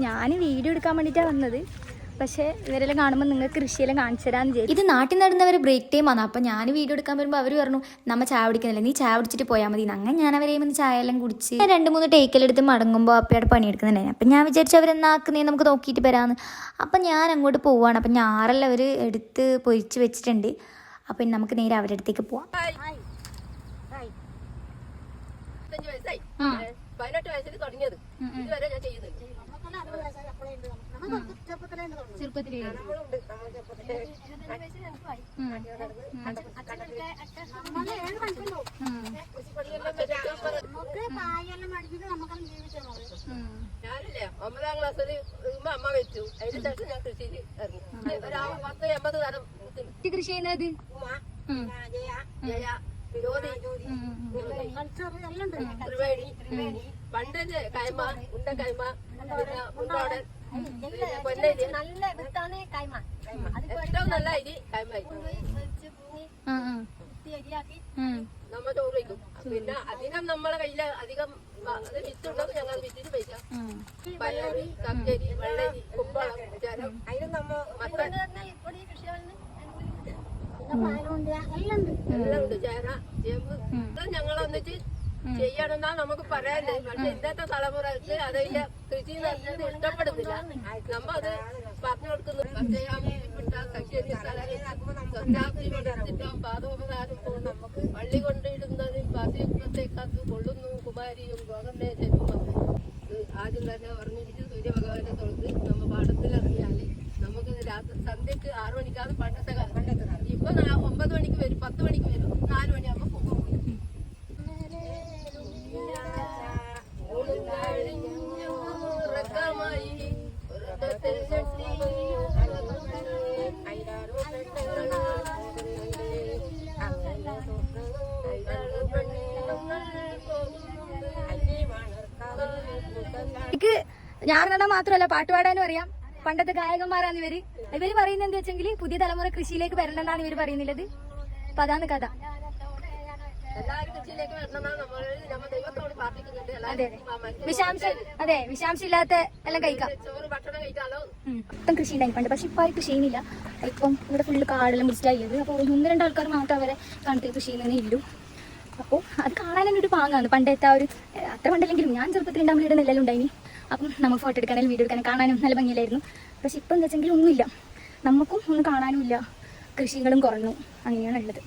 ഞാൻ വീഡിയോ എടുക്കാൻ വേണ്ടിയിട്ടാണ് വന്നത്. പക്ഷേ ഇവരെല്ലാം കാണുമ്പോൾ നിങ്ങൾക്ക് കൃഷിയെല്ലാം കാണിച്ചു തരാമെന്ന് വിചാരിച്ചു. ഇത് നാട്ടിൽ നടന്നവർ ബ്രേക്ക് ടൈം ആണ്. അപ്പോൾ ഞാൻ വീഡിയോ എടുക്കാൻ വരുമ്പോൾ അവർ പറഞ്ഞു നമ്മൾ ചായ കുടിക്കുന്നില്ല, നീ ചായ കുടിച്ചിട്ട് പോയാൽ മതി. അങ്ങനെ ഞാൻ അവരെ വന്ന് ചായ എല്ലാം കുടിച്ച് 2-3 ടേക്കലെടുത്ത് മടങ്ങുമ്പോൾ അപ്പയുടെ പണിയെടുക്കുന്നുണ്ടായിരുന്നു. അപ്പം ഞാൻ വിചാരിച്ചു അവരെന്നാക്കുന്നേ നമുക്ക് നോക്കിയിട്ട് വരാമെന്ന്. അപ്പം ഞാൻ അങ്ങോട്ട് പോവുകയാണ്. അപ്പം ഞാറെല്ലാം അവർ എടുത്ത് പൊരിച്ച് വെച്ചിട്ടുണ്ട്. അപ്പം നമുക്ക് നേരെ അവരുടെ അടുത്തേക്ക് പോവാം. 18 വയസ്സിൽ തുടങ്ങിയത് ഇതുവരെ ഞാൻ ചെയ്യുന്നുണ്ട്. ഞാനില്ലേ 9ാം ക്ലാസ്സിൽ അമ്മ വെച്ചു. അതിന് ശേഷം ഞാൻ കൃഷിയിൽ ഇറങ്ങി. 10-80 തരം കൃഷി ചെയ്യുന്നത് പണ്ടത് കൈമ, ഉണ്ട കൈമ, പിന്നെ മുണ്ടോടൻ, പൊന്നരി, ഏറ്റവും നല്ല അരി കൈമ. നമ്മ ചോറ് വയ്ക്കും. പിന്നെ അധികം നമ്മളെ കയ്യില് അധികം വിത്തുണ്ടെങ്കിൽ ഞങ്ങൾ വിത്തിന് പൈസ പയറി, കക്കരി, വെള്ളരി, കുമ്പളം, ചരം, മത്തൻ എല്ലാം ഉണ്ട്. ചേന, ചേമ്പ് ഞങ്ങളൊന്നിച്ച് ചെയ്യണമെന്നാ നമുക്ക് പറയാനേ. പക്ഷെ ഇന്നത്തെ തലമുറക്ക് അതിന്റെ കൃഷി നടത്തുന്നത് ഇഷ്ടപ്പെടുന്നില്ല. നമ്മ അത് പറഞ്ഞു കൊടുക്കുന്നു. പാദോപകാരം നമുക്ക് പള്ളി കൊണ്ടിടുന്നതിൽ പാതികത്തേക്കാത്ത് കൊള്ളുന്നു കുമാരിയും ഗോതമ്പേശനും ആദ്യം തന്നെ പറഞ്ഞിരിച്ച് സൂര്യഭഗവാനെ തൊഴുത് നമ്മ പാടത്തിലിറങ്ങിയാല് നമുക്ക് രാത്രി സന്ധ്യക്ക് 6 മണിക്കാണ് പണ്ടത്തെ കാലം. ഇപ്പൊ 9 മണിക്ക് വരും, 10 മണിക്ക് വരും, 4 മണിയാകുമ്പോ പോകും. എനിക്ക് ഞാൻ നടാൻ മാത്രമല്ല പാട്ട് പാടാനും അറിയാം. പണ്ടത്തെ ഗായകന്മാരാണ് ഇവര് പറയുന്നത് എന്താ വെച്ചെങ്കിൽ പുതിയ തലമുറ കൃഷിയിലേക്ക് വരണമെന്നാണ് ഇവർ പറയുന്നത്. അപ്പൊ അതാണ് കഥ. അതെ വിഷാംശം ഇല്ലാത്ത എല്ലാം കഴിക്കാം. മൊത്തം കൃഷി ഉണ്ടായി പണ്ട്. പക്ഷെ ഇപ്പൊ ആരും കൃഷി ചെയ്യുന്നില്ല. ഇപ്പം ഇവിടെ ഫുള്ള് കാടെല്ലാം പിടിച്ചിട്ടായത്. അപ്പോൾ 1-2 ആൾക്കാർ മാത്രം അവരെ കണത്തിൽ കൃഷി ചെയ്യുന്നതേ ഇല്ലു. അപ്പോൾ അത് കാണാൻ തന്നെ ഒരു പാങ്ങാണ്. പണ്ടത്തെ ആ ഒരു അത്ര പണ്ടല്ലെങ്കിലും ഞാൻ ചെറുപ്പത്തിൽ ഉണ്ടാകുമ്പോൾ ഇവിടെ നെല്ലെല്ലാം ഉണ്ടായിനി. അപ്പം നമുക്ക് ഫോട്ടോ എടുക്കാനും വീഡിയോ എടുക്കാനും കാണാനും നല്ല ഭംഗിയിലായിരുന്നു. പക്ഷെ ഇപ്പം എന്താ വെച്ചെങ്കിൽ ഒന്നുമില്ല, നമുക്കും ഒന്നും കാണാനും ഇല്ല. കൃഷികളും കുറഞ്ഞു. അങ്ങനെയാണ് ഉള്ളത്.